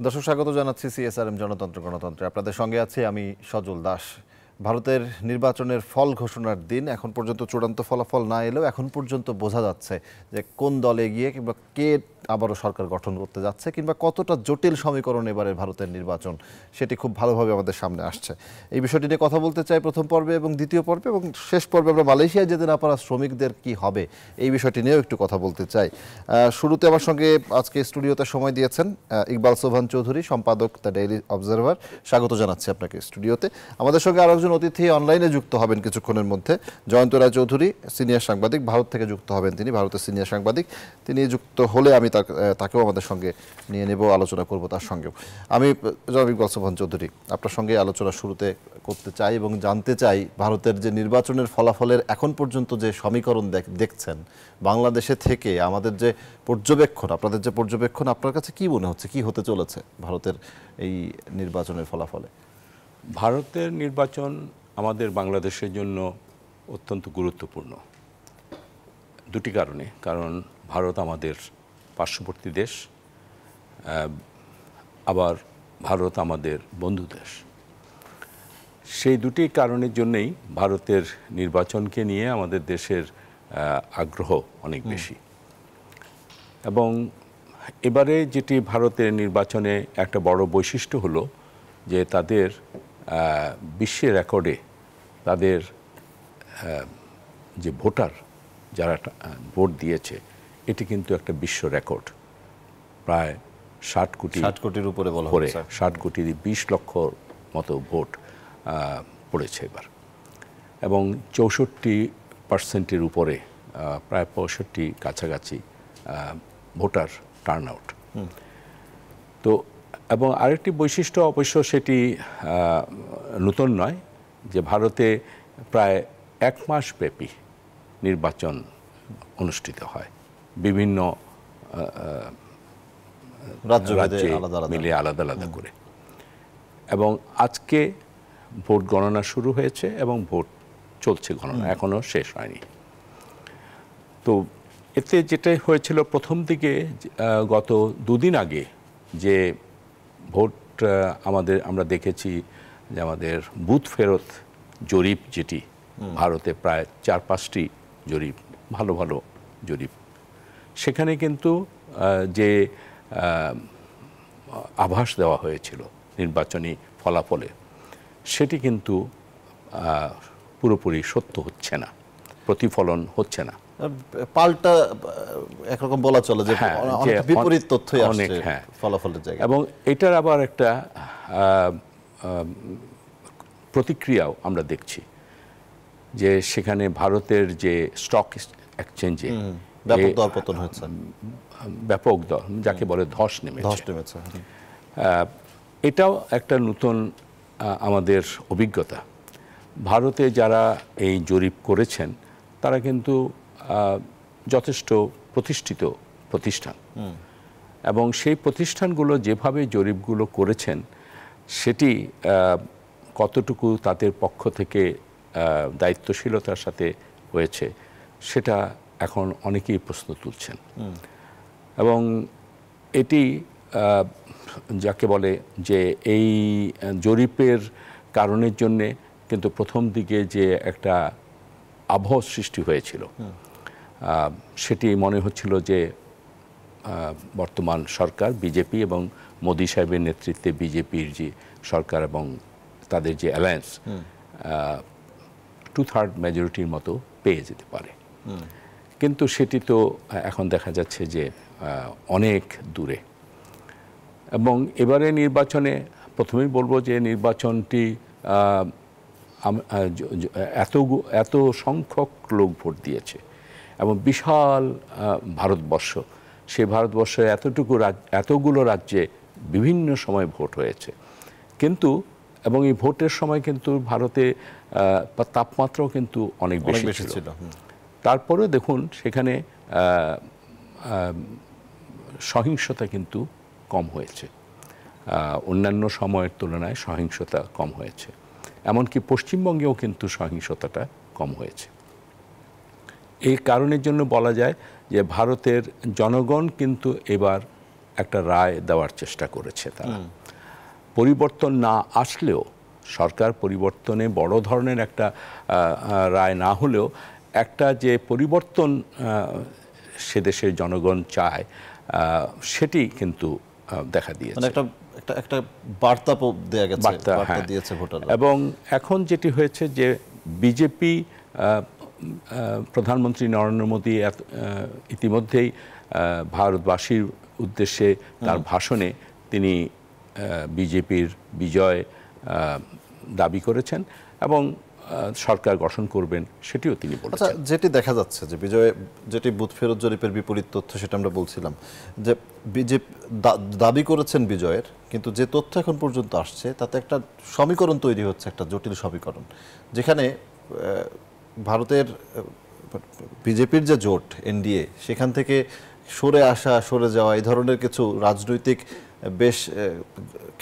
দর্শক স্বাগত জানাচ্ছি সিএসআরএম জনতন্ত্র গণতন্ত্রে। আপনাদের সঙ্গে আছি আমি সজল দাস। ভারতের নির্বাচনের ফল ঘোষণার দিন এখন পর্যন্ত চূড়ান্ত ফলাফল না এলেও এখন পর্যন্ত বোঝা যাচ্ছে যে কোন দল এগিয়ে কিংবা কে আবারও সরকার গঠন করতে যাচ্ছে কিংবা কতটা জটিল সমীকরণ এবারে ভারতের নির্বাচন সেটি খুব ভালোভাবে আমাদের সামনে আসছে। এই বিষয়টি নিয়ে কথা বলতে চাই প্রথম পর্বে এবং দ্বিতীয় পর্বে, এবং শেষ পর্বে আমরা মালয়েশিয়ায় যেতে না পারা শ্রমিকদের কি হবে এই বিষয়টি নিয়েও একটু কথা বলতে চাই। শুরুতে আমার সঙ্গে আজকে স্টুডিওতে সময় দিয়েছেন ইকবাল সোবহান চৌধুরী, সম্পাদক দ্য ডেইলি অবজারভার। স্বাগত জানাচ্ছি আপনাকে স্টুডিওতে। আমাদের সঙ্গে আরও একজন অতিথি অনলাইনে যুক্ত হবেন কিছুক্ষণের মধ্যে, জয়ন্ত রায় চৌধুরী, সিনিয়র সাংবাদিক, ভারত থেকে যুক্ত হবেন। তিনি ভারতের সিনিয়র সাংবাদিক। তিনি যুক্ত হলে আমি তাকেও আমাদের সঙ্গে নিয়ে নেব, আলোচনা করব তার সঙ্গেও। আমি জনাব ইকবাল সোবহান চৌধুরী, আপনার সঙ্গে আলোচনা শুরুতে করতে চাই এবং জানতে চাই ভারতের যে নির্বাচনের ফলাফলের এখন পর্যন্ত যে সমীকরণ দেখছেন বাংলাদেশে থেকে, আমাদের যে পর্যবেক্ষণ, আপনাদের যে পর্যবেক্ষণ, আপনার কাছে কি মনে হচ্ছে কি হতে চলেছে ভারতের এই নির্বাচনের ফলাফলে? ভারতের নির্বাচন আমাদের বাংলাদেশের জন্য অত্যন্ত গুরুত্বপূর্ণ দুটি কারণে। কারণ ভারত আমাদের পার্শ্ববর্তী দেশ, আবার ভারত আমাদের বন্ধু দেশ। সেই দুটি কারণের জন্যই ভারতের নির্বাচনকে নিয়ে আমাদের দেশের আগ্রহ অনেক বেশি। এবং এবারে যেটি ভারতের নির্বাচনে একটা বড় বৈশিষ্ট্য হলো যে তাদের বিশ্বের রেকর্ডে তাদের যে ভোটার যারা ভোট দিয়েছে এটি কিন্তু একটা বিশ্ব রেকর্ড। প্রায় 60 কোটির উপরে, 60 কোটি 20 লক্ষ মতো ভোট পড়েছে এবার, এবং 64% উপরে, প্রায় 65 কাছাকাছি ভোটার টার্ন আউট। তো এবং আরেকটি বৈশিষ্ট্য, অবশ্য সেটি নতুন নয়, যে ভারতে প্রায় 1 মাস ব্যাপী নির্বাচন অনুষ্ঠিত হয় বিভিন্ন রাজ্যে মিলিয়ে আলাদা আলাদা করে। এবং আজকে ভোট গণনা শুরু হয়েছে এবং ভোট চলছে, গণনা এখনো শেষ হয়নি। তো এতে যেটাই হয়েছিল প্রথম দিকে, গত দুদিন আগে যে ভোট আমরা দেখেছি যে আমাদের বুথ ফেরত জরিপ, যেটি ভারতে প্রায় 4-5টি জরিপ, ভালো ভালো জরিপ, সেখানে কিন্তু যে আভাস দেওয়া হয়েছিল নির্বাচনী ফলাফলে, সেটি কিন্তু পুরোপুরি সত্য হচ্ছে না, প্রতিফলন হচ্ছে না, পাল্টা একরকম বলা চলে যে বিপরীত তথ্যই আসছে ফলাফলের জায়গায়। এবং এটার আবার একটা প্রতিক্রিয়াও আমরা দেখছি যে সেখানে ভারতের যে স্টক এক্সচেঞ্জে ব্যাপক দরপতন হয়েছে, ব্যাপক যাকে বলে ধস নেমেছে। এটাও একটা নতুন আমাদের অভিজ্ঞতা। ভারতে যারা এই জরিপ করেছেন তারা কিন্তু যথেষ্ট প্রতিষ্ঠিত প্রতিষ্ঠান, এবং সেই প্রতিষ্ঠানগুলো যেভাবে জরিপগুলো করেছেন সেটি কতটুকু তাদের পক্ষ থেকে দায়িত্বশীলতার সাথে হয়েছে সেটা এখন অনেকেই প্রশ্ন তুলছেন। এবং এটি যাকে বলে যে এই জরিপের কারণের জন্যে কিন্তু প্রথম দিকে যে একটা আবহ সৃষ্টি হয়েছিল, সেটি মনে হচ্ছিল যে বর্তমান সরকার বিজেপি এবং মোদি সাহেবের নেতৃত্বে বিজেপির যে সরকার এবং তাদের যে অ্যালায়েন্স 2/3 মেজরিটির মতো পেয়ে যেতে পারে। কিন্তু সেটি তো এখন দেখা যাচ্ছে যে অনেক দূরে। এবং এবারে নির্বাচনে প্রথমেই বলবো যে নির্বাচনটি এত সংখ্যক লোক ভোট দিয়েছে এবং বিশাল ভারতবর্ষ, সেই ভারতবর্ষের এতগুলো রাজ্যে বিভিন্ন সময় ভোট হয়েছে। কিন্তু এবং এই ভোটের সময় কিন্তু ভারতে তাপমাত্রাও কিন্তু অনেক বেশি ছিল। তারপরে দেখুন সেখানে সহিংসতা কিন্তু কম হয়েছে, অন্যান্য সময়ের তুলনায় সহিংসতা কম হয়েছে। এমনকি পশ্চিমবঙ্গেও কিন্তু সহিংসতাটা কম হয়েছে। এই কারণের জন্য বলা যায় যে ভারতের জনগণ কিন্তু এবার একটা রায় দেওয়ার চেষ্টা করেছে তারা। পরিবর্তন না আসলেও, সরকার পরিবর্তনে বড় ধরনের একটা রায় না হলেও একটা যে পরিবর্তন সে দেশের জনগণ চায় সেটি কিন্তু দেখা দিয়েছে। মানে একটা বার্তা দেয়া গেছে, বার্তা দিয়েছে ভোটাররা। এবং এখন যেটি হয়েছে যে বিজেপি, প্রধানমন্ত্রী নরেন্দ্র মোদী ইতিমধ্যেই ভারতবাসীর উদ্দেশ্যে তার ভাষণে তিনি বিজেপির বিজয় দাবি করেছেন এবং সরকার গঠন করবেন সেটিও তিনি বলেছেন। আচ্ছা, যেটি দেখা যাচ্ছে যে যেটি বুথ ফেরত জরিপের বিপরীত তথ্য, সেটা আমরা বলছিলাম যে বিজেপি দাবি করেছেন বিজয়ের, কিন্তু যে তথ্য এখন পর্যন্ত আসছে তাতে একটা সমীকরণ তৈরি হচ্ছে, একটা জটিল সমীকরণ, যেখানে ভারতের বিজেপির যে জোট এনডিএ, সেখান থেকে সরে আসা, সরে যাওয়া, এই ধরনের কিছু রাজনৈতিক বেশ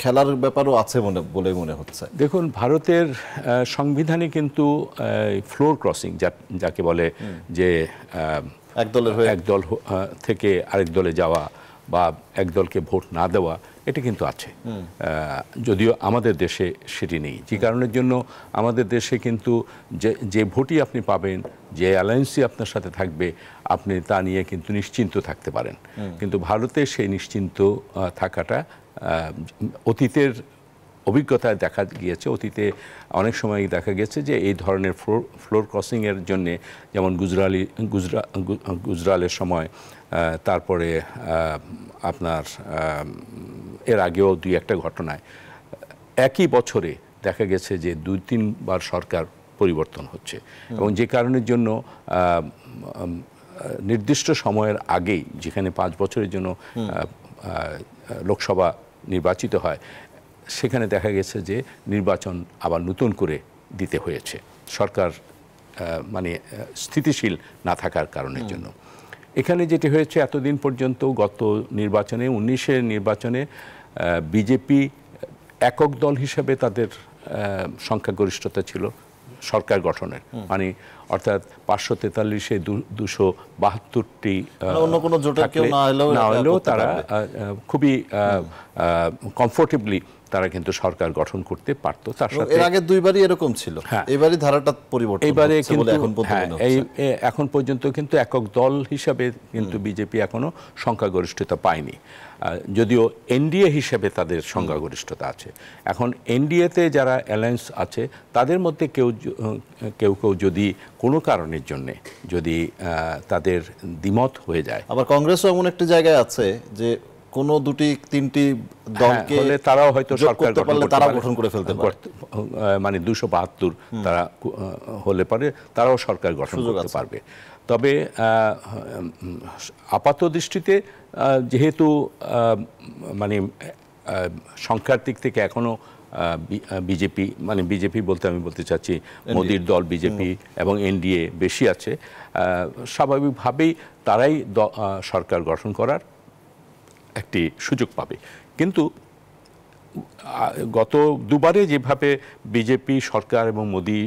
খেলার ব্যাপারও আছে বলে মনে হচ্ছে। দেখুন, ভারতের সংবিধানে কিন্তু ফ্লোর ক্রসিং যাকে বলে, যে এক দল থেকে আরেক দলে যাওয়া বা এক দলকে ভোট না দেওয়া, এটা কিন্তু আছে। যদিও আমাদের দেশে সেটি নেই, যে কারণের জন্য আমাদের দেশে কিন্তু যে ভোটই আপনি পাবেন, যে অ্যালায়েন্সই আপনার সাথে থাকবে, আপনি তা নিয়ে কিন্তু নিশ্চিন্ত থাকতে পারেন। কিন্তু ভারতে সেই নিশ্চিন্ত থাকাটা অতীতের অভিজ্ঞতায় দেখা গিয়েছে। অতীতে অনেক সময় দেখা গেছে যে এই ধরনের ফ্লোর ক্রসিংয়ের জন্যে, যেমন গুজরালের সময়, তারপরে আপনার এর আগেও দুই একটা ঘটনায় একই বছরে দেখা গেছে যে 2-3 বার সরকার পরিবর্তন হচ্ছে, এবং যে কারণের জন্য নির্দিষ্ট সময়ের আগেই, যেখানে 5 বছরের জন্য লোকসভা নির্বাচিত হয়, সেখানে দেখা গেছে যে নির্বাচন আবার নতুন করে দিতে হয়েছে সরকার মানে স্থিতিশীল না থাকার কারণের জন্য। এখানে যেটি হয়েছে, এতদিন পর্যন্ত গত নির্বাচনে, 19-এর নির্বাচনে বিজেপি একক দল হিসেবে তাদের সংখ্যাগরিষ্ঠতা ছিল সরকার গঠনের, মানে অর্থাৎ 543-এ 272টি অন্য কোনো জোটের কেউ না হলেও তারা খুবই কমফোর্টেবলি তারা কিন্তু সরকার গঠন করতে পারত। তার সাথে এর আগে দুইবারই এরকম ছিল, এবারই ধারাটা পরিবর্তন এবারে কিন্তু এখন পর্যন্ত কিন্তু একক দল হিসাবে কিন্তু বিজেপি এখনো সংখ্যাগরিষ্ঠতা পায়নি, যদিও এনডিএ হিসেবে তাদের সংখ্যাগরিষ্ঠতা আছে। এখন এনডিএতে যারা অ্যালায়েন্স আছে, তাদের মধ্যে কেউ যদি কোনো কারণের জন্যে যদি তাদের দ্বিমত হয়ে যায়, আবার কংগ্রেসও এমন একটি জায়গায় আছে যে কোনো 2-3টি দলকে তারাও হয়তো সরকার গঠন করে ফেলতে পারে, মানে 272 তারা হলে পারে, তারাও সরকার গঠন করতে পারবে। তবে আপাত দৃষ্টিতে যেহেতু মানে সংখ্যার দিক থেকে এখনো বিজেপি, মানে বিজেপি বলতে আমি বলতে চাচ্ছি মোদির দল বিজেপি এবং এনডিএ বেশি আছে, স্বাভাবিকভাবেই তারাই সরকার গঠন করার একটি সুযোগ পাবে। কিন্তু গত দুবারে যেভাবে বিজেপি সরকার এবং মোদি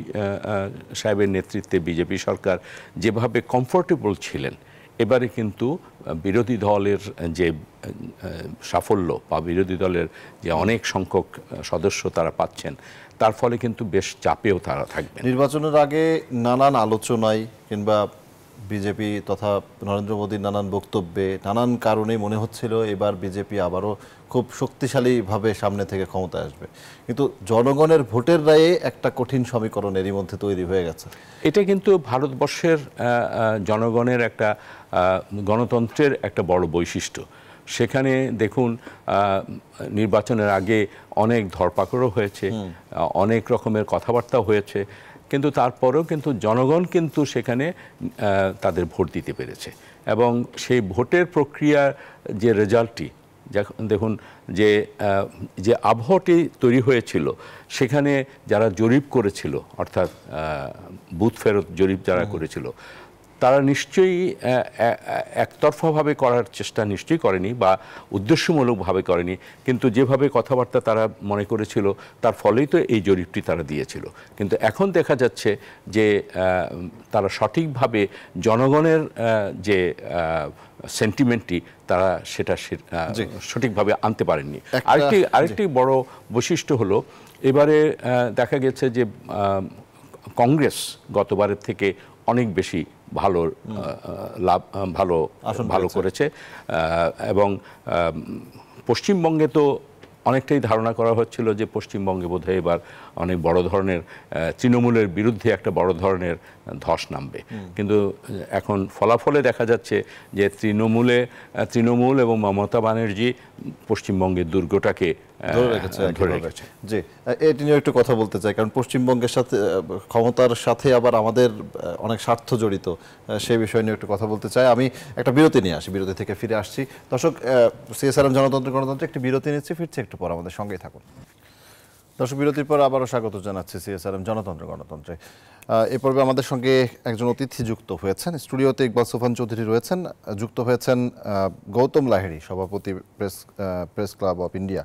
সাহেবের নেতৃত্বে বিজেপি সরকার যেভাবে কমফোর্টেবল ছিলেন, এবারে কিন্তু বিরোধী দলের যে সাফল্য বা বিরোধী দলের যে অনেক সংখ্যক সদস্য তারা পাচ্ছেন, তার ফলে কিন্তু বেশ চাপেও তারা থাকবে। নির্বাচনের আগে নানান আলোচনায় কিংবা বিজেপি তথা নরেন্দ্র মোদীর নানান বক্তব্যে নানান কারণেই মনে হচ্ছিল এবার বিজেপি আবারও খুব শক্তিশালীভাবে সামনে থেকে ক্ষমতায় আসবে, কিন্তু জনগণের ভোটের রায়ে একটা কঠিন সমীকরণ এরই মধ্যে তৈরি হয়ে গেছে। এটা কিন্তু ভারতবর্ষের জনগণের একটা গণতন্ত্রের একটা বড় বৈশিষ্ট্য। সেখানে দেখুন, নির্বাচনের আগে অনেক ধরপাকড়ও হয়েছে, অনেক রকমের কথাবার্তা হয়েছে, কিন্তু তারপরেও কিন্তু জনগণ কিন্তু সেখানে তাদের ভোট দিতে পেরেছে, এবং সেই ভোটের প্রক্রিয়ার যে রেজাল্টটি দেখুন, যে আবহাওয়াটি তৈরি হয়েছিল, সেখানে যারা জরিপ করেছিল, অর্থাৎ বুথ ফেরত জরিপ যারা করেছিল, তারা নিশ্চয়ই একতরফাভাবে করার চেষ্টা নিশ্চয়ই করেনি বা উদ্দেশ্যমূলকভাবে করেনি, কিন্তু যেভাবে কথাবার্তা তারা মনে করেছিল তার ফলেই তো এই জরিপটি তারা দিয়েছিল। কিন্তু এখন দেখা যাচ্ছে যে তারা সঠিকভাবে জনগণের যে সেন্টিমেন্টটি তারা সেটা সঠিকভাবে আনতে পারেননি। আরেকটি বড় বৈশিষ্ট্য হলো এবারে দেখা গেছে যে কংগ্রেস গতবারের থেকে অনেক বেশি ভালো করেছে এবং পশ্চিমবঙ্গে তো অনেকটাই ধারণা করা হচ্ছিল যে পশ্চিমবঙ্গে বোধহয় এবার অনেক বড় ধরনের তৃণমূলের বিরুদ্ধে একটা বড় ধরনের ধস নামবে, কিন্তু এখন ফলাফলে দেখা যাচ্ছে যে তৃণমূল এবং মমতা ব্যানার্জি পশ্চিমবঙ্গের দুর্গটাকে ধরে রেখেছে। জি, এটি নিয়ে একটু কথা বলতে চাই, কারণ পশ্চিমবঙ্গের সাথে ক্ষমতার সাথে আবার আমাদের অনেক স্বার্থ জড়িত, সেই বিষয় নিয়ে একটু কথা বলতে চাই। আমি একটা বিরতি নিয়ে আসি, বিরতি থেকে ফিরে আসছি। দর্শক, সিএসআরএম জনতন্ত্র গণতন্ত্র একটি বিরতি নিচ্ছি, ফিরছি একটু পর, আমাদের সঙ্গেই থাকুন। দর্শক, বিরতির পর আবারও স্বাগত জানাচ্ছি সিএসআরএম জনতন্ত্র গণতন্ত্রে। এ পর্বে আমাদের সঙ্গে একজন অতিথি যুক্ত হয়েছেন। স্টুডিওতে ইকবাল সোফান চৌধুরী রয়েছেন, যুক্ত হয়েছেন গৌতম লাহিড়ী, সভাপতি প্রেস ক্লাব অফ ইন্ডিয়া।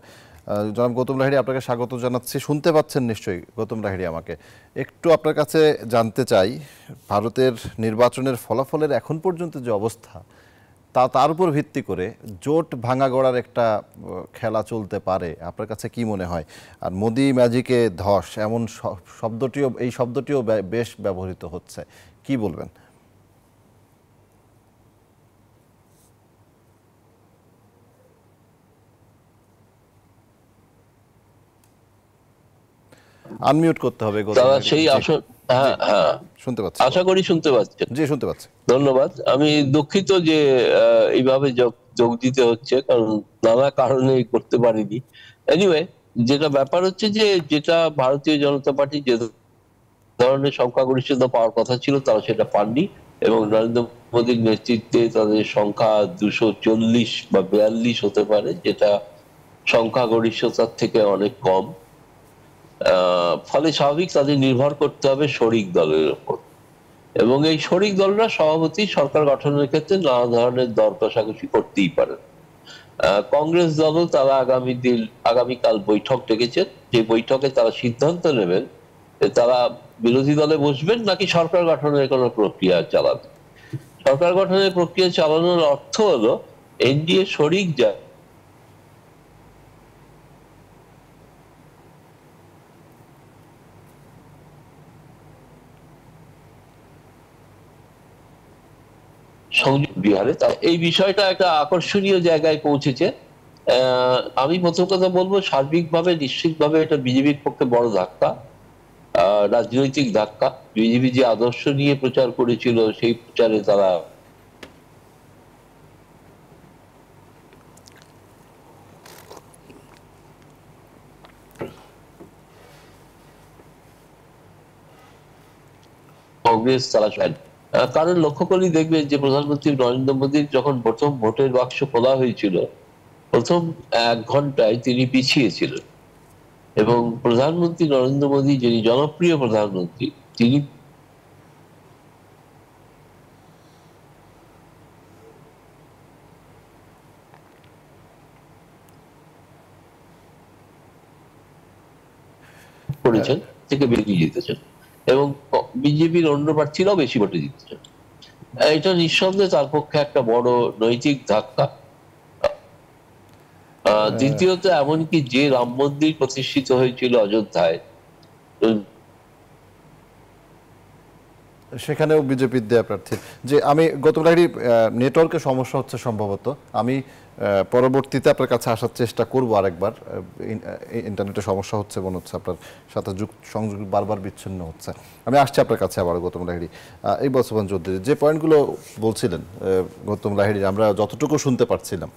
জনাব গৌতম লাহিড়ী, আপনাকে স্বাগত জানাচ্ছি। শুনতে পাচ্ছেন নিশ্চয়ই গৌতম লাহিড়ী আমাকে? একটু আপনার কাছে জানতে চাই, ভারতের নির্বাচনের ফলাফলের এখন পর্যন্ত যে অবস্থা, তার উপর ভিত্তি করে জোট ভাঙা গড়ার একটা খেলা চলতে পারে, আপনার কাছে কি মনে হয়? আর মোদি ম্যাজিকে ধস, এমন শব্দটিও বেশ ব্যবহৃত হচ্ছে, কি বলবেন? আনমিউট করতে হবে। সেই শুনতে পাচ্ছি, আশা করি শুনতে পাচ্ছেন। জি, শুনতে পাচ্ছি। ধন্যবাদ। আমি দুঃখিত যে এইভাবে যোগ দিতে হচ্ছে, কারণ নানা কারণে করতে পারিনি। এনিওয়ে, যেটা ব্যাপার হচ্ছে যে যেটা ভারতীয় জনতা পার্টি যে ধরনের সংখ্যাগরিষ্ঠতা পাওয়ার কথা ছিল তারা সেটা পাননি, এবং নরেন্দ্র মোদীর নেতৃত্বে তাদের সংখ্যা 240 বা 42 হতে পারে, যেটা সংখ্যাগরিষ্ঠতার থেকে অনেক কম। ফলে স্বাভাবিক তাদের নির্ভর করতে হবে শরিক দলের উপর, এবং এই শরিক দলরা সভাপতি সরকার গঠনের ক্ষেত্রে নানা ধরনের দর কষাকষি করতেই পারে। কংগ্রেস দলও তারা আগামীকাল বৈঠক ডেকেছেন, যে বৈঠকে তারা সিদ্ধান্ত নেবেন তারা বিরোধী দলে বসবেন নাকি সরকার গঠনের কোন প্রক্রিয়া চালাবেন। সরকার গঠনের প্রক্রিয়া চালানোর অর্থ হলো এনডিএ শরিক যা সংযুক্ত বিহারে, এই বিষয়টা একটা আকর্ষণীয় জায়গায় পৌঁছেছে। আমি প্রথম কথা বলবো, সার্বিকভাবে নিশ্চিতভাবে এটা বিজেপির পক্ষে বড় ধাক্কা, রাজনৈতিক ধাক্কা। বিজেপি যে আদর্শ নিয়ে প্রচার করেছিল সেই প্রচারে তারা কংগ্রেস তারা চায়। কারণ লক্ষ্য করলেই দেখবেন যে প্রধানমন্ত্রী নরেন্দ্র মোদীর যখন প্রথম ভোটের বাক্স খোলা হয়েছিল, প্রথম 1 ঘন্টায় তিনি পিছিয়ে ছিলেন, এবং প্রধানমন্ত্রী নরেন্দ্র মোদী, যিনি জনপ্রিয় প্রধানমন্ত্রী, তিনি করেছেন থেকে বেরিয়ে যেতেছেন, এবং বিজেপির অন্য প্রার্থীরাও বেশি ভোটে জিতেছেন। এটা নিঃসন্দেহে তার পক্ষে একটা বড় নৈতিক ধাক্কা। দ্বিতীয়ত, এমনকি যে রাম মন্দির প্রতিষ্ঠিত হয়েছিল অযোধ্যায়, সেখানেও বিজেপির দেয়া প্রার্থী। যে আমি গৌতম লাহিড়ী, নেটওয়ার্কের সমস্যা হচ্ছে সম্ভবত, আমি পরবর্তীতে আপনার কাছে আসার চেষ্টা করব আরেকবার। ইন্টারনেটের সমস্যা হচ্ছে মনে হচ্ছে, আপনার সাথে সংযোগ বারবার বিচ্ছিন্ন হচ্ছে। আমি আসছি আপনার কাছে আবার গৌতম লাহিড়ী। ইকবাল সোফান চৌধুরী, যে পয়েন্টগুলো বলছিলেন গৌতম লাহিড়ী, আমরা যতটুকু শুনতে পারছিলাম,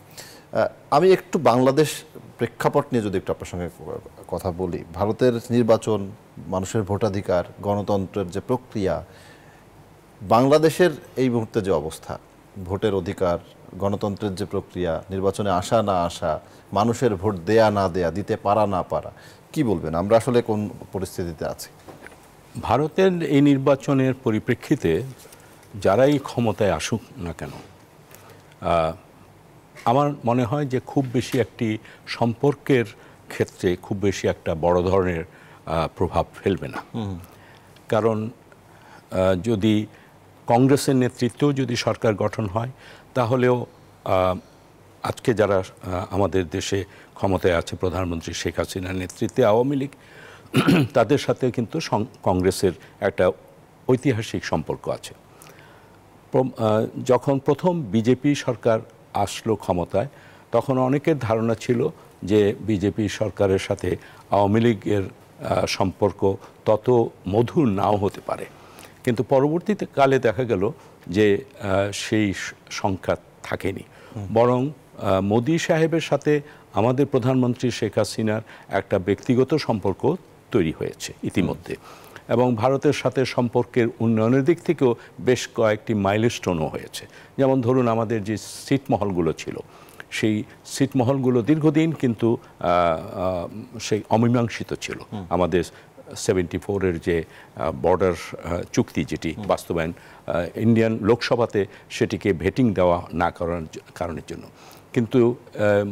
আমি একটু বাংলাদেশ প্রেক্ষাপট নিয়ে যদি একটু আপনার সঙ্গে কথা বলি। ভারতের নির্বাচন, মানুষের ভোটাধিকার, গণতন্ত্রের যে প্রক্রিয়া, বাংলাদেশের এই মুহূর্তে যে অবস্থা, ভোটের অধিকার, গণতন্ত্রের যে প্রক্রিয়া, নির্বাচনে আসা না আসা, মানুষের ভোট দেয়া না দেয়া, দিতে পারা না পারা, কি বলবেন? আমরা আসলে কোন পরিস্থিতিতে আছি? ভারতের এই নির্বাচনের পরিপ্রেক্ষিতে যারাই ক্ষমতায় আসুক না কেন, আমার মনে হয় যে খুব বেশি একটি সম্পর্কের ক্ষেত্রে খুব বেশি একটা বড় ধরনের প্রভাব ফেলবে না। কারণ যদি কংগ্রেসের নেতৃত্বেও যদি সরকার গঠন হয়, তাহলেও আজকে যারা আমাদের দেশে ক্ষমতায় আছে, প্রধানমন্ত্রী শেখ হাসিনার নেতৃত্বে আওয়ামী লীগ, তাদের সাথে কিন্তু কংগ্রেসের একটা ঐতিহাসিক সম্পর্ক আছে। যখন প্রথম বিজেপি সরকার আসলো ক্ষমতায়, তখন অনেকের ধারণা ছিল যে বিজেপি সরকারের সাথে আওয়ামী লীগের সম্পর্ক তত মধুর নাও হতে পারে, কিন্তু পরবর্তীতে কালে দেখা গেল যে সেই সংখ্যা থাকেনি। বরং মোদি সাহেবের সাথে আমাদের প্রধানমন্ত্রী শেখ হাসিনার একটা ব্যক্তিগত সম্পর্ক তৈরি হয়েছে ইতিমধ্যে, এবং ভারতের সাথে সম্পর্কের উন্নয়নের দিক থেকেও বেশ কয়েকটি মাইলস্টোনও হয়েছে। যেমন ধরুন, আমাদের যে ছিটমহলগুলো ছিল, সেই ছিটমহলগুলো দীর্ঘদিন কিন্তু সেই অমীমাংসিত ছিল। আমাদের 74-এর যে বর্ডার চুক্তি, যেটি বাস্তবায়ন ইন্ডিয়ান লোকসভাতে সেটিকে ভেটিং দেওয়া না করার কারণের জন্য, কিন্তু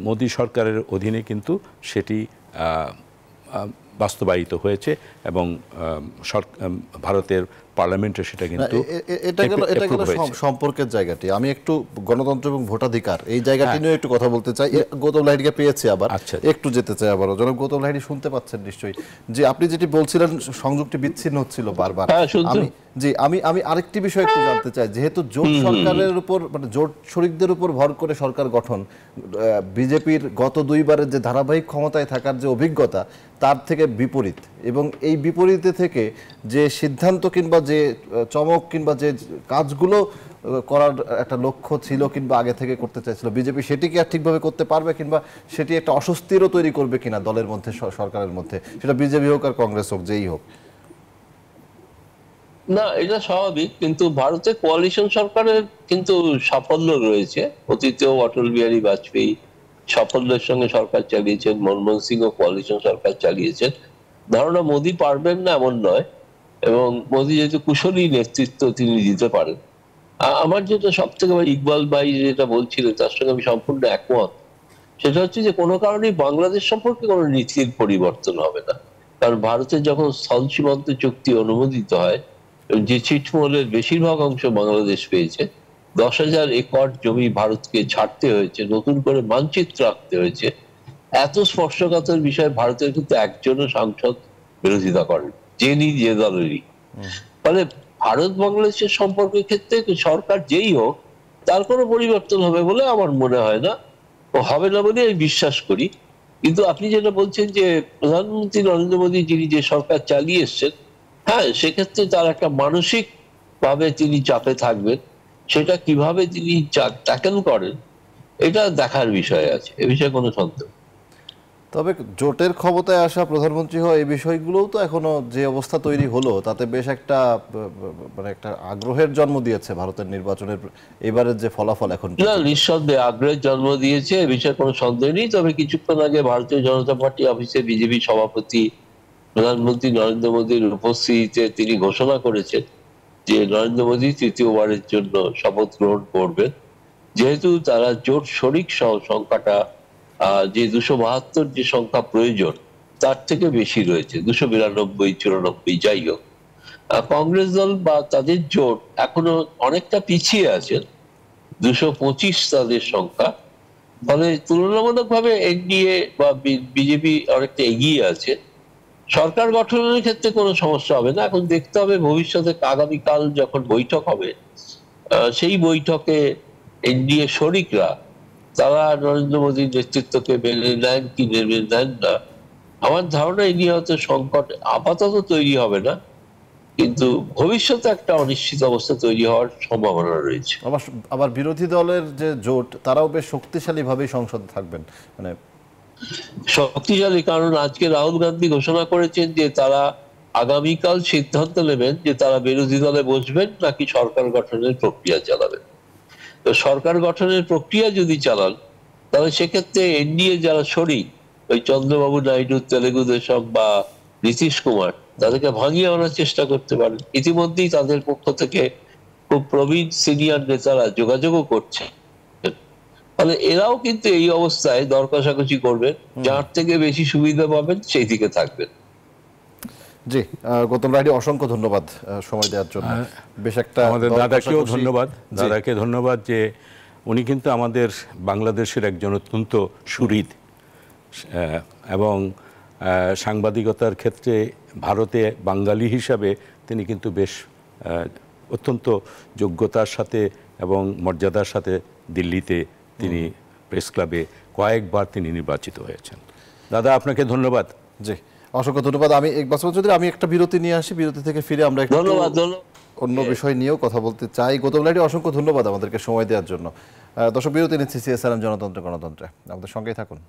মোদি সরকারের অধীনে কিন্তু সেটি বাস্তবায়িত হয়েছে এবং ভারতের পার্লামেন্টে সেটা কিন্তু এটা গেল সম্পর্কের জায়গাটি। আমি একটু গণতন্ত্র এবং ভোটাধিকার এই জায়গাটি নিয়ে একটু কথা বলতে চাই। গৌতম লাহিড়ীকে পেয়েছি আবার, একটু যেতে চাই আবারও। জনাব গৌতম লাহিড়ী, শুনতে পাচ্ছেন নিশ্চয়ই যে আপনি যেটি বলছিলেন, সংযোগটি বিচ্ছিন্ন হচ্ছিল বারবার। আমি আরেকটি বিষয় একটু জানতে চাই। যেহেতু জোট সরকারের উপর, মানে জোট শরিকদের উপর ভর করে সরকার গঠন, বিজেপির গত দুইবারের যে ধারাবাহিক ক্ষমতায় থাকার যে অভিজ্ঞতা, তার থেকে বিপরীত, এবং এই বিপরীতে থেকে যে সিদ্ধান্ত কিংবা যে চমক কিংবা যে কাজগুলো করার একটা লক্ষ্য ছিল কিংবা আগে থেকে করতে চাইছিল বিজেপি, সেটিকে আর ঠিকভাবে করতে পারবে কিংবা সেটি একটা অস্বস্তিরও তৈরি করবে কিনা দলের মধ্যে, সরকারের মধ্যে, সেটা বিজেপি হোক আর কংগ্রেস হোক, যেই হোক? না, এটা স্বাভাবিক, কিন্তু ভারতের কোয়ালিশন সরকারের কিন্তু সাফল্য রয়েছে। অতীতেও অটল বিহারী বাজপেয়ী সাফল্যের সঙ্গে সরকার চালিয়েছেন, মনমোহন সিংহ কোয়ালিশন সরকার চালিয়েছেন। ধারণা মোদি পারবেন না এমন নয়, এবং মোদি যেহেতু কুশলী নেতৃত্ব তিনি দিতে পারেন। আমার যেটা সব থেকে, ইকবাল ভাই যেটা বলছিলেন তার সঙ্গে আমি সম্পূর্ণ একমত। সেটা হচ্ছে যে কোনো কারণেই বাংলাদেশ সম্পর্কে কোনো নীতির পরিবর্তন হবে না। কারণ ভারতের যখন স্থল সীমান্ত চুক্তি অনুমোদিত হয়, যে ছিটমহলের বেশিরভাগ অংশ বাংলাদেশ পেয়েছে, 10,000 একর জমি ভারতকে ছাড়তে হয়েছে, নতুন করে মানচিত্র আঁকতে হয়েছে। এত স্পর্শকাতর বিষয়ে ভারতের কিন্তু একজনও সাংসদ বিরোধিতা করেন, যে দলেরই। ফলে ভারত বাংলাদেশের সম্পর্কের ক্ষেত্রে সরকার যেই হোক, তার কোনো পরিবর্তন হবে বলে আমার মনে হয় না, ও হবে না বলে আমি বিশ্বাস করি। কিন্তু আপনি যেটা বলছেন যে প্রধানমন্ত্রী নরেন্দ্র মোদী যিনি যে সরকার চালিয়ে এসছেন, হ্যাঁ, সেক্ষেত্রে তার একটা মানসিক ভাবে তিনি চাপে থাকবেন। সেটা কিভাবে তিনি ট্যাকেল করেন, এটা দেখার বিষয় আছে, এ বিষয়ে কোনো সন্দেহ। তবে জোটের ক্ষমতায় আসা প্রধানমন্ত্রী হওয়া, এই বিষয়গুলোও তো এখনো যে অবস্থা তৈরি হলো, তাতে বেশ একটা মানে একটা আগ্রহের জন্ম দিয়েছে ভারতের নির্বাচনের এবারের যে ফলাফল। এখন নিঃসন্দেহে আগ্রহের জন্ম দিয়েছে, এ বিষয়ে কোনো সন্দেহ নেই। তবে কিছুক্ষণ আগে ভারতীয় জনতা পার্টি অফিসে বিজেপি সভাপতি প্রধানমন্ত্রী নরেন্দ্র মোদীর উপস্থিতিতে তিনি ঘোষণা করেছেন যে নরেন্দ্র মোদী তৃতীয়বারের জন্য শপথ গ্রহণ করবেন। যেহেতু তারা জোট শরিক সহ সংখ্যাটা যে 272 যে সংখ্যা প্রয়োজন, তার থেকে বেশি রয়েছে, 292, 94, যাই হোক। কংগ্রেস দল বা তাদের জোট এখনো অনেকটা পিছিয়ে আছেন, 225 তাদের সংখ্যা। ফলে তুলনামূলকভাবে এনডিএ বা বিজেপি অনেকটা এগিয়ে আছে। সরকার গঠনের ক্ষেত্রে কোনো সমস্যা হবে না। এখন দেখতে হবে ভবিষ্যতে, আগামীকাল যখন বৈঠক হবে, সেই বৈঠকে এনডিএ শরিকরা তারা নরেন্দ্র মোদীর নেতৃত্বকে মেনে নেন কি মেনে নেন না। আমার ধারণা এই নিয়ে হয়তো সংকট আপাতত তৈরি হবে না, কিন্তু ভবিষ্যতে একটা অনিশ্চিত অবস্থা তৈরি হওয়ার সম্ভাবনা রয়েছে। আবার বিরোধী দলের যে জোট, তারাও বেশ শক্তিশালী ভাবে সংসদে থাকবেন, মানে শক্তিশালী। কারণ আজকে রাহুল গান্ধী ঘোষণা করেছেন যে তারা আগামীকাল সিদ্ধান্ত নেবেন যে তারা বিরোধী দলে বসবেন নাকি সরকার গঠনের প্রক্রিয়া চালাবেন। তো সরকার গঠনের প্রক্রিয়া যদি চালান, তাহলে সেক্ষেত্রে এনডিএ যারা শরিক, ওই চন্দ্রবাবু নাইডু, তেলেগু দেশম বা নীতিশ কুমার, তাদেরকে ভাঙিয়ে আনার চেষ্টা করতে পারেন। ইতিমধ্যেই তাদের পক্ষ থেকে খুব প্রবীণ সিনিয়র নেতারা যোগাযোগও করছে। ফলে এরাও কিন্তু এই অবস্থায় দর কষাকষি করবেন, যার থেকে বেশি সুবিধা পাবেন সেই দিকে থাকবেন। জি, গৌতম লাহিড়ী, অসংখ্য ধন্যবাদ সময় দেওয়ার জন্য। বেশ একটা আমাদের দাদাকেও ধন্যবাদ, দাদাকে ধন্যবাদ যে উনি কিন্তু আমাদের বাংলাদেশের একজন অত্যন্ত সুহৃদ এবং সাংবাদিকতার ক্ষেত্রে ভারতে বাঙালি হিসাবে তিনি কিন্তু বেশ অত্যন্ত যোগ্যতার সাথে এবং মর্যাদার সাথে দিল্লিতে তিনি প্রেস ক্লাবে কয়েকবার তিনি নির্বাচিত হয়েছেন। দাদা আপনাকে ধন্যবাদ। জি অসংখ্য ধন্যবাদ। আমি ইকবাল চৌধুরী, আমি একটা বিরতি নিয়ে আসি, বিরতি থেকে ফিরে আমরা একটু অন্য বিষয় নিয়েও কথা বলতে চাই। গৌতম লাহিড়ী অসংখ্য ধন্যবাদ আমাদেরকে সময় দেওয়ার জন্য। দর্শক বিরতি নিচ্ছি সিএসআরএম জনতন্ত্র গণতন্ত্রে, আমাদের সঙ্গেই থাকুন।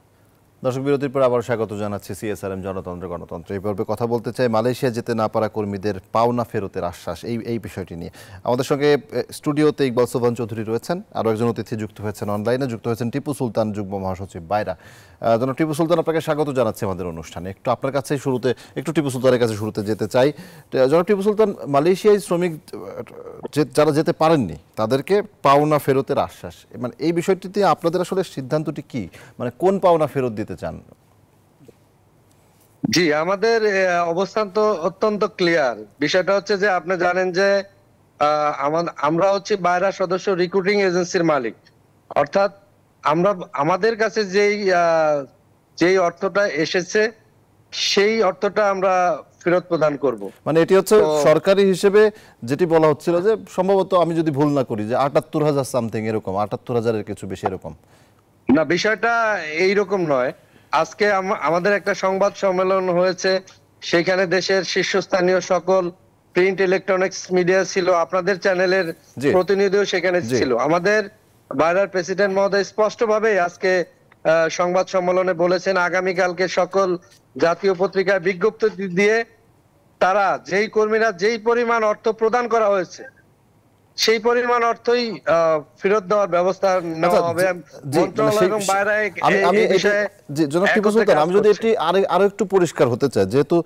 দর্শক বিরতির পর আবার স্বাগত জানাচ্ছি সিএসআরএম জনতন্ত্র গণতন্ত্র। এই পর্বে কথা বলতে চাই মালয়েশিয়া যেতে না পারা কর্মীদের পাওনা ফেরতের আশ্বাস, এই বিষয়টি নিয়ে। আমাদের সঙ্গে স্টুডিওতে ইকবাল সোবহান চৌধুরী রয়েছেন, আরও একজন অতিথি যুক্ত হয়েছেন অনলাইনে, যুক্ত হয়েছেন টিপু সুলতান, যুগ্ম মহাসচিব বাইরা। জনাব টিপু সুলতান, আপনাকে স্বাগত জানাচ্ছি আমাদের অনুষ্ঠানে। একটু আপনার কাছে শুরুতে টিপু সুলতানের কাছে শুরুতে যেতে চাই। জনাব টিপু সুলতান, মালয়েশিয়ায় শ্রমিক যারা যেতে পারেননি তাদেরকে পাওনা ফেরতের আশ্বাস, মানে এই বিষয়টিতে আপনাদের আসলে সিদ্ধান্তটি কি, মানে কোন পাওনা ফেরত দিতে চান? জি, আমাদের অবস্থান তো অত্যন্ত ক্লিয়ার। বিষয়টা হচ্ছে যে আপনি জানেন যে আমরা হচ্ছে বাইরা সদস্য রিক্রুটিং এজেন্সির মালিক, অর্থাৎ আমাদের কাছে যেই অর্থটা এসেছে সেই অর্থটা আমরা ফেরত প্রদান করব। মানে এটি হচ্ছে সরকারি হিসেবে যেটি বলা হচ্ছিল যে সম্ভবত, আমি যদি ভুল না করি, যে ৭৮,০০০ সামথিং, এরকম ৭৮,০০০-এর কিছু বেশি এরকম না। বিষয়টা এইরকম নয়। আজকে আমাদের একটা সংবাদ সম্মেলন হয়েছে, সেখানে দেশের শীর্ষস্থানীয় সকল প্রিন্ট ইলেকট্রনিক্স মিডিয়া ছিল, আপনাদের চ্যানেলের প্রতিনিধিও সেখানে ছিল। আমাদের বাইরার প্রেসিডেন্ট মহোদয় স্পষ্টভাবে আজকে সংবাদ সম্মেলনে বলেছেন, আগামীকালকে সকল জাতীয় পত্রিকায় বিজ্ঞপ্তি দিয়ে তারা যেই কর্মীরা যেই পরিমাণ অর্থ প্রদান করা হয়েছে সেই পরিমাণ অর্থই ফেরত দেওয়ার ব্যবস্থা নেওয়া হবে। আমি যদি এটি আরো একটু পরিষ্কার হতে চাই, যেহেতু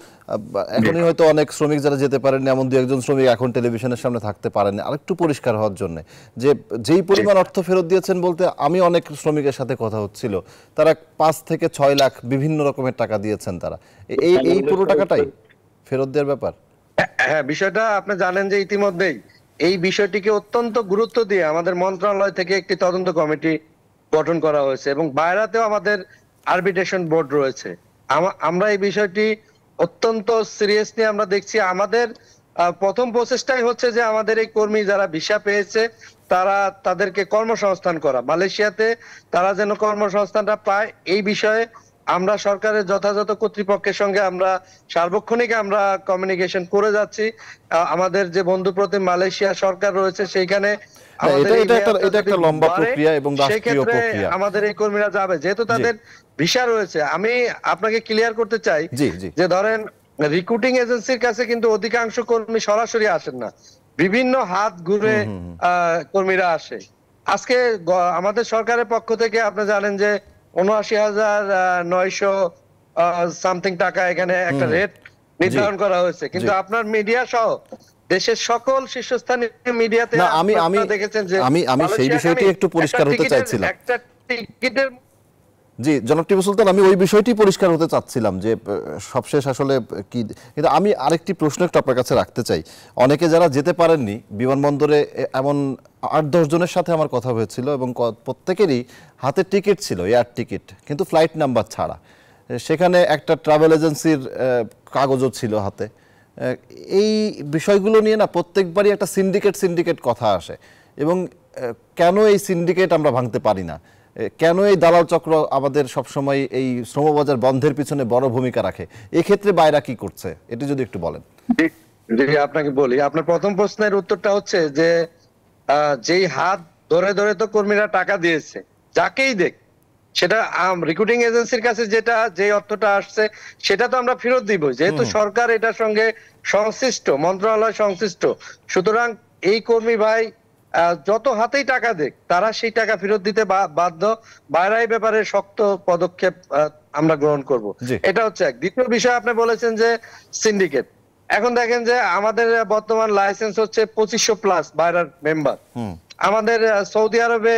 এখনই হয়তো অনেক শ্রমিক যারা যেতে পারেননি, এমন দু একজন শ্রমিক এখন টেলিভিশনের সামনে থাকতে পারেন, আরেকটু পরিষ্কার হওয়ার জন্য, যে যেই পরিমাণ অর্থ ফেরত দিয়েছেন বলতে, আমি অনেক শ্রমিকের সাথে কথা হচ্ছিল, তারা 5 থেকে 6 লাখ বিভিন্ন রকমের টাকা দিয়েছেন। তারা এই পুরো টাকাটাই ফেরত দেওয়ার ব্যাপার। হ্যাঁ, বিষয়টা আপনি জানেন যে ইতিমধ্যেই এই বিষয়টিকে অত্যন্ত গুরুত্ব দিয়ে আমাদের মন্ত্রণালয় থেকে একটি তদন্ত কমিটি গঠন করা হয়েছে এবং বাইরাতেও আমাদের আরবিট্রেশন বোর্ড রয়েছে। আমরা এই বিষয়টি অত্যন্ত সিরিয়াসলি আমরা দেখছি। আমাদের প্রথম প্রচেষ্টাই হচ্ছে যে আমাদের এই কর্মী যারা ভিসা পেয়েছে তাদেরকে কর্মসংস্থান করা, মালয়েশিয়াতে তারা যেন কর্মসংস্থানটা পায়, এই বিষয়ে আমরা সরকারের যথাযথ কর্তৃপক্ষের সঙ্গে আমরা সার্বক্ষণিক আমরা কমিউনিকেশন করে যাচ্ছি। আমাদের যে বন্ধুপ্রতিম মালয়েশিয়া সরকার রয়েছে সেইখানে আমাদের এই কর্মীরা যাবে, যেহেতু তাদের ভিসা রয়েছে। আমি আপনাকে ক্লিয়ার করতে চাই যে ধরেন রিক্রুটিং এজেন্সির কাছে কিন্তু অধিকাংশ কর্মী সরাসরি আসেন না, বিভিন্ন হাত ঘুরে কর্মীরা আসে। আজকে আমাদের সরকারের পক্ষ থেকে আপনি জানেন যে ৭৯,৯০০ সামথিং টাকা এখানে একটা রেট নির্ধারণ করা হয়েছে, কিন্তু আপনার মিডিয়া সহ দেশের সকল শীর্ষস্থানীয় মিডিয়াতে আমি দেখেছেন যে আমি সেই বিষয়টি একটু পরিষ্কার হতে চাইছিলাম। একটা টিকিটের জি জনাব টিপু সুলতান, আমি ওই বিষয়টি পরিষ্কার হতে চাচ্ছিলাম যে সবশেষ আসলে কি। কিন্তু আমি আরেকটি প্রশ্ন একটু আপনার কাছে রাখতে চাই। অনেকে যারা যেতে পারেননি বিমানবন্দরে, এমন ৮-১০ জনের সাথে আমার কথা হয়েছিল এবং প্রত্যেকেরই হাতে টিকিট ছিল, এয়ার টিকিট, কিন্তু ফ্লাইট নাম্বার ছাড়া। সেখানে একটা ট্রাভেল এজেন্সির কাগজও ছিল হাতে। এই বিষয়গুলো নিয়ে না প্রত্যেকবারই একটা সিন্ডিকেট কথা আসে, এবং কেন এই সিন্ডিকেট আমরা ভাঙতে পারি না, কেন এই দালাল চক্র আমাদের সবসময় এই শ্রমবাজার বন্ধের পিছনে বড় ভূমিকা রাখে, এক্ষেত্রে বাইরা কি করছে, এটি যদি একটু বলেন। আপনাকে বলি, আপনার প্রথম প্রশ্নের উত্তরটা হচ্ছে যে যেই হাত ধরে ধরে তো কর্মীরা টাকা দিয়েছে, যাকেই দেখ, সেটা রিক্রুটিং এজেন্সির কাছে যে অর্থটা আসছে সেটা তো আমরা ফেরত দিব, যেহেতু সরকার এটার সঙ্গে সংশ্লিষ্ট, মন্ত্রণালয় সংশ্লিষ্ট। সুতরাং এই কর্মী ভাই যত হাতেই টাকা দেখ, তারা সেই টাকা ফেরত দিতে বাধ্য। বাইরে এই ব্যাপারে শক্ত পদক্ষেপ আমরা গ্রহণ করব, এটা হচ্ছে এক। দ্বিতীয় বিষয়, আপনি বলেছেন যে সিন্ডিকেট। এখন দেখেন যে আমাদের বর্তমান লাইসেন্স হচ্ছে 2500+ বাইরার মেম্বার। আমাদের সৌদি আরবে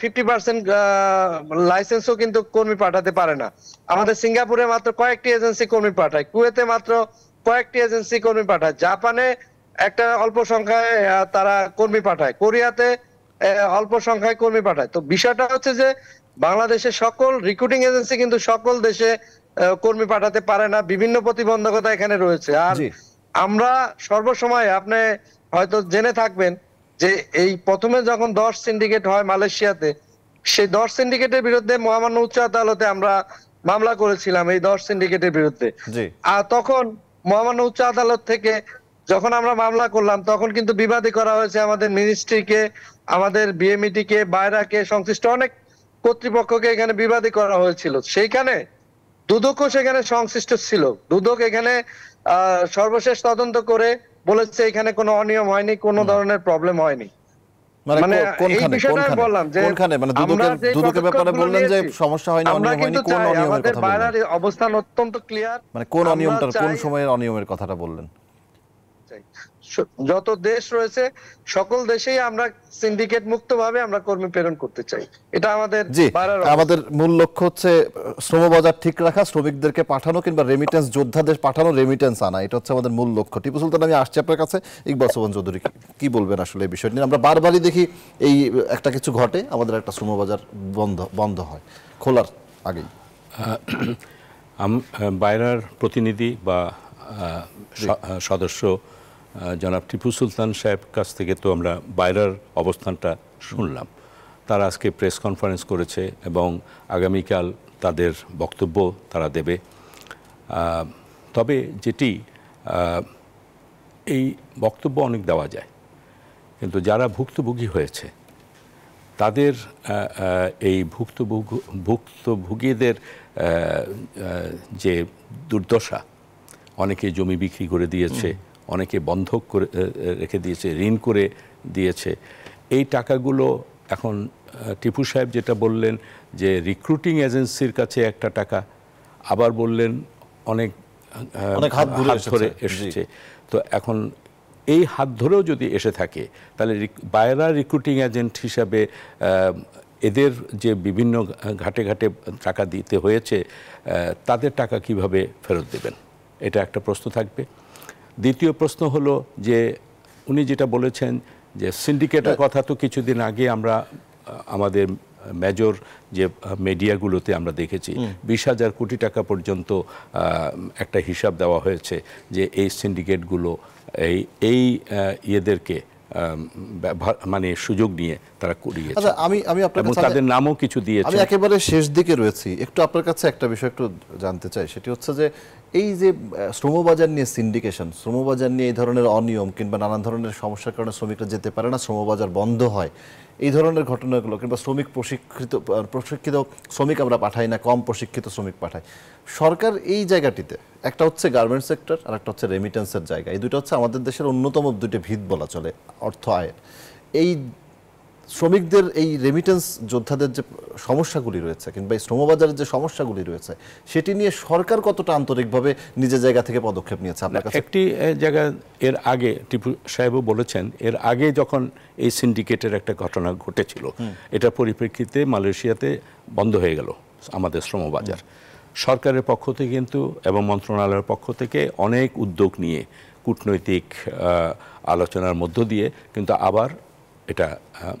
50% লাইসেন্সও কিন্তু কর্মী পাঠাতে পারে না। আমাদের সিঙ্গাপুরে মাত্র কয়েকটি এজেন্সি কর্মী পাঠায়, কুয়েতে মাত্র কয়েকটি এজেন্সি কর্মী পাঠায়, জাপানে একটা অল্প সংখ্যায় তারা কর্মী পাঠায়, কোরিয়াতে অল্প সংখ্যায় কর্মী পাঠায়। তো বিষয়টা হচ্ছে যে বাংলাদেশের সকল রিক্রুটিং এজেন্সি কিন্তু সকল দেশে কর্মী পাঠাতে পারে না, বিভিন্ন প্রতিবন্ধকতা এখানে রয়েছে। আর আমরা সর্বসময়, আপনি হয়তো জেনে থাকবেন যে এই প্রথমে যখন 10 সিন্ডিকেট হয় মালয়েশিয়াতে, সেই 10 সিন্ডিকেটের বিরুদ্ধে মহামান্য উচ্চ আদালতে আমরা মামলা করেছিলাম এই 10 সিন্ডিকেটের বিরুদ্ধে। আর তখন মহামান্য উচ্চ আদালত থেকে যখন আমরা মামলা করলাম, তখন কিন্তু বিবাদী করা হয়েছে আমাদের মিনিস্ট্রিকে, আমাদের বিএমইটি-কে, বাইরাকে, সংশ্লিষ্ট অনেক কর্তৃপক্ষকে এখানে বিবাদী করা হয়েছিল। সেইখানে দুদকও সেখানে সংশ্লিষ্ট ছিল। দুদক এখানে সর্বশেষ তদন্ত করে বলেছে এখানে কোনো অনিয়ম হয়নি, কোনো ধরনের প্রবলেম হয়নি। মানে এই বিষয়টা আমি বললাম যে দুদকের ব্যাপারে বললেন যে সমস্যা হয়নি, অনিয়ম হয়নি, কোন অনিয়মের কথা বললেন? আমাদের অবস্থান অত্যন্ত ক্লিয়ার। মানে কোন অনিয়মটা, কোন সময়ের অনিয়মের কথাটা বললেন? যত দেশ রয়েছে সকল দেশেই আমরা সিন্ডিকেট মুক্তভাবে আমরা কর্মী প্রেরণ করতে চাই। এটা আমাদের মূল লক্ষ্য হচ্ছে শ্রমবাজার ঠিক রাখা, শ্রমিকদেরকে পাঠানো কিংবা রেমিটেন্স যোদ্ধাদের পাঠানো, রেমিটেন্স আনা, এটা হচ্ছে আমাদের মূল লক্ষ্য। টিপু সুলতান, আমি আসছি আপনার কাছে। ইকবাল সোবহান চৌধুরী কি বলবেন আসলে এই বিষয় নিয়ে? আমরা বারবারই দেখি এই একটা কিছু ঘটে, আমাদের একটা শ্রমবাজার বন্ধ হয় খোলার আগেই। বাইরার প্রতিনিধি বা সদস্য জনাব টিপু সুলতান সাহেব কাছ থেকে তো আমরা বাইরার অবস্থানটা শুনলাম। তারা আজকে প্রেস কনফারেন্স করেছে এবং আগামীকাল তাদের বক্তব্য তারা দেবে। তবে যেটি এই বক্তব্য অনেক দেওয়া যায়, কিন্তু যারা ভুক্তভোগী হয়েছে তাদের এই ভুক্তভোগীদের যে দুর্দশা, অনেকে জমি বিক্রি করে দিয়েছে, অনেকে বন্ধক করে রেখে দিয়েছে, ঋণ করে দিয়েছে। এই টাকাগুলো এখন টিপু সাহেব যেটা বললেন যে রিক্রুটিং এজেন্সির কাছে একটা টাকা, আবার বললেন অনেক হাত ধরে এসেছে। তো এখন এই হাত ধরেও যদি এসে থাকে, তাহলে বাইরা রিক্রুটিং এজেন্ট হিসাবে এদের যে বিভিন্ন ঘাটে ঘাটে টাকা দিতে হয়েছে, তাদের টাকা কিভাবে ফেরত দেবেন, এটা একটা প্রশ্ন থাকবে। দ্বিতীয় প্রশ্ন হলো যে উনি যেটা বলেছেন যে সিন্ডিকেটের কথা, তো কিছুদিন আগে আমরা আমাদের মেজর যে মিডিয়াগুলোতে আমরা দেখেছি 20,000 কোটি টাকা পর্যন্ত একটা হিসাব দেওয়া হয়েছে যে এই সিন্ডিকেটগুলো এই ইয়েদেরকে মানে সুযোগ নিয়ে তারা করিয়েছে। আচ্ছা, আমি আপনার কাছে তাদের নামও কিছু দিয়েছে। আমি একেবারে শেষ দিকে রয়েছি, একটু আপনার কাছে একটা বিষয় একটু জানতে চাই। সেটি হচ্ছে যে এই যে শ্রমবাজার নিয়ে সিন্ডিকেশন, শ্রমবাজার নিয়ে এই ধরনের অনিয়ম কিংবা নানান ধরনের সমস্যার কারণে শ্রমিকরা যেতে পারে না, শ্রমবাজার বন্ধ হয়, এই ধরনের ঘটনাগুলো, কিংবা প্রশিক্ষিত শ্রমিক আমরা পাঠাই না, কম প্রশিক্ষিত শ্রমিক পাঠাই। সরকার এই জায়গাটিতে, একটা হচ্ছে গার্মেন্টস সেক্টর আর একটা হচ্ছে রেমিটেন্সের জায়গা, এই দুটো হচ্ছে আমাদের দেশের অন্যতম দুটো ভিত বলা চলে অর্থ আয়ের। এই শ্রমিকদের, এই রেমিটেন্স যোদ্ধাদের যে সমস্যাগুলি রয়েছে কিংবা এই শ্রমবাজারের যে সমস্যাগুলি রয়েছে, সেটি নিয়ে সরকার কতটা আন্তরিকভাবে নিজের জায়গা থেকে পদক্ষেপ নিয়েছে আপনার কাছে? একটি জায়গা এর আগে টিপু সাহেবও বলেছেন, এর আগে যখন এই সিন্ডিকেটের একটা ঘটনা ঘটেছিল, এটার পরিপ্রেক্ষিতে মালয়েশিয়াতে বন্ধ হয়ে গেল আমাদের শ্রমবাজার। সরকারের পক্ষ থেকে কিন্তু এবং মন্ত্রণালয়ের পক্ষ থেকে অনেক উদ্যোগ নিয়ে কূটনৈতিক আলোচনার মধ্য দিয়ে কিন্তু আবার এটা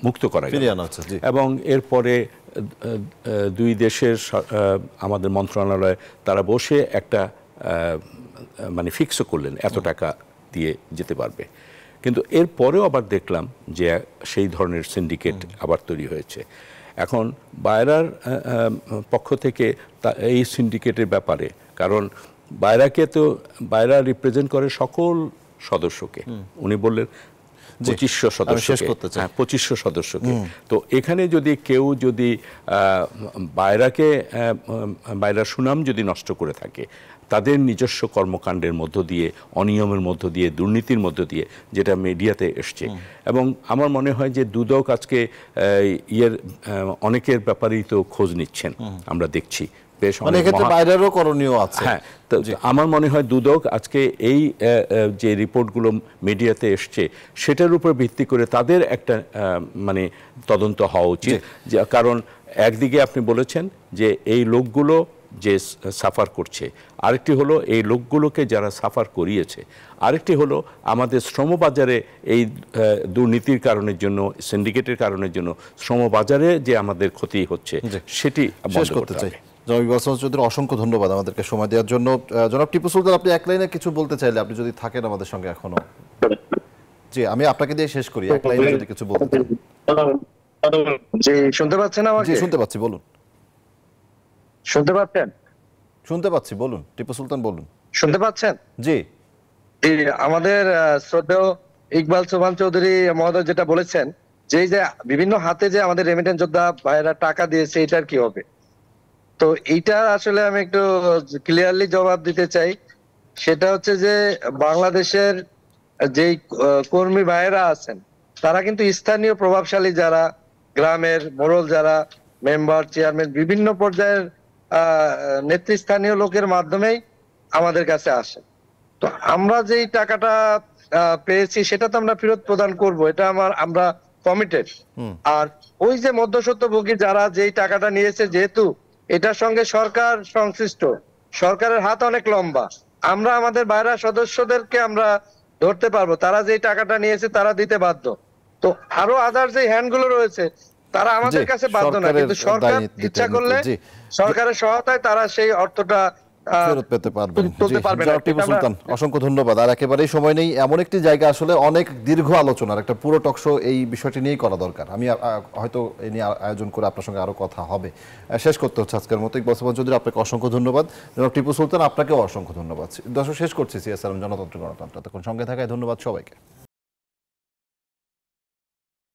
মুক্ত করা গেল। এবং এরপরে দুই দেশের আমাদের মন্ত্রণালয় তারা বসে একটা মানে ফিক্সও করলেন এত টাকা দিয়ে যেতে পারবে। কিন্তু এরপরেও আবার দেখলাম যে সেই ধরনের সিন্ডিকেট আবার তৈরি হয়েছে। এখন বাইরার পক্ষ থেকে এই সিন্ডিকেটের ব্যাপারে, কারণ বাইরা রিপ্রেজেন্ট করে সকল সদস্যকে, উনি বললেন 2500 সদস্যকে। তো এখানে যদি কেউ যদি বাইরার সুনাম যদি নষ্ট করে থাকে, তাদের নিজস্ব কর্মকাণ্ডের মধ্য দিয়ে, অনিয়মের মধ্য দিয়ে, দুর্নীতির মধ্য দিয়ে, যেটা মিডিয়াতে এসছে, এবং আমার মনে হয় যে দুদক আজকে অনেকের ব্যাপারেই তো খোঁজ নিচ্ছেন, আমরা দেখছি বাইরেরও করণীয় আছে। হ্যাঁ, আমার মনে হয় দুদক আজকে এই যে রিপোর্টগুলো মিডিয়াতে এসছে সেটার উপর ভিত্তি করে তাদের একটা মানে তদন্ত হওয়া উচিত। কারণ একদিকে আপনি বলেছেন যে এই লোকগুলো যে সাফার করছে, আরেকটি হলো এই লোকগুলোকে যারা সাফার করিয়েছে, আরেকটি হলো আমাদের শ্রমবাজারে এই দুর্নীতির কারণের জন্য, সিন্ডিকেটের কারণের জন্য শ্রমবাজারে যে আমাদের ক্ষতি হচ্ছে সেটি শেষ করতে চাই। জনাব ইকবাল হোসেন চৌধুরী, অসংখ্য ধন্যবাদ আমাদেরকে সময় দেওয়ার জন্য। জনাব টিপু সুলতান, আপনি এক লাইনে কিছু বলতে চাইলে, আপনি যদি থাকেন আমাদের সঙ্গে এখনো। জি, আমি আপনাকে দিয়ে শেষ করি, এক লাইনে যদি কিছু বলতে চান। জি, শুনতে পাচ্ছেন আমাকে? জি, শুনতে পাচ্ছি, বলুন। শুনতে পাচ্ছেন? শুনতে পাচ্ছি, বলুন টিপু সুলতান, বলুন। শুনতে পাচ্ছেন? জি জি, আমাদের শ্রদ্ধেয় ইকবাল সোবহান চৌধুরী মহোদয় যেটা বলেছেন, যে এই যে বিভিন্ন হাতে যে আমাদের রেমিটেন্স যোদ্ধা ভাইয়েরা টাকা দিয়েছে, এটার কি হবে? তো এইটা আসলে আমি একটু ক্লিয়ারলি জবাব দিতে চাই। সেটা হচ্ছে যে বাংলাদেশের যেই কর্মী ভাইয়েরা আছেন, তারা কিন্তু স্থানীয় প্রভাবশালী যারা, গ্রামের মোড়ল যারা, মেম্বার, চেয়ারম্যান, বিভিন্ন পর্যায়ের নেতৃস্থানীয় লোকের মাধ্যমেই আমাদের কাছে আসে। তো আমরা যেই টাকাটা পেয়েছি সেটা তো আমরা ফেরত প্রদান করব, এটা আমরা কমিটেড। আর ওই যে মধ্যস্বত্বভোগী যারা যেই টাকাটা নিয়েছে, যেহেতু এটার সঙ্গে সরকার সংশ্লিষ্ট, সরকারের হাত অনেক লম্বা, আমরা আমাদের বাইরা সদস্যদেরকে আমরা ধরতে পারবো, তারা যেই টাকাটা নিয়েছে তারা দিতে বাধ্য। তো আরো আদার যে হ্যান্ড গুলো রয়েছে তারা আমাদের কাছে বাধ্য না, কিন্তু সরকার ইচ্ছা করলে সরকারের সহায়তায় তারা সেই অর্থটা ফেরত পেতে পারবেন। টিপু সুলতান, অসংখ্য ধন্যবাদ। আর একেবারেই সময় নেই, এমন একটি জায়গা আসলে অনেক দীর্ঘ আলোচনার একটা পুরো টকশো এই বিষয়টি নিয়েই করা দরকার। আমি হয়তো এই নিয়ে আয়োজন করে আপনার সঙ্গে আরো কথা হবে। শেষ করতে হচ্ছে আজকের মতো। ইকবাল সোবহান চৌধুরী, আপনাকে অসংখ্য ধন্যবাদ। টিপু সুলতান, আপনাকেও অসংখ্য ধন্যবাদ। দর্শক, শেষ করছি সিএসআরএম জনতন্ত্র গণতন্ত্র। তখন সঙ্গে থাকায় ধন্যবাদ সবাইকে।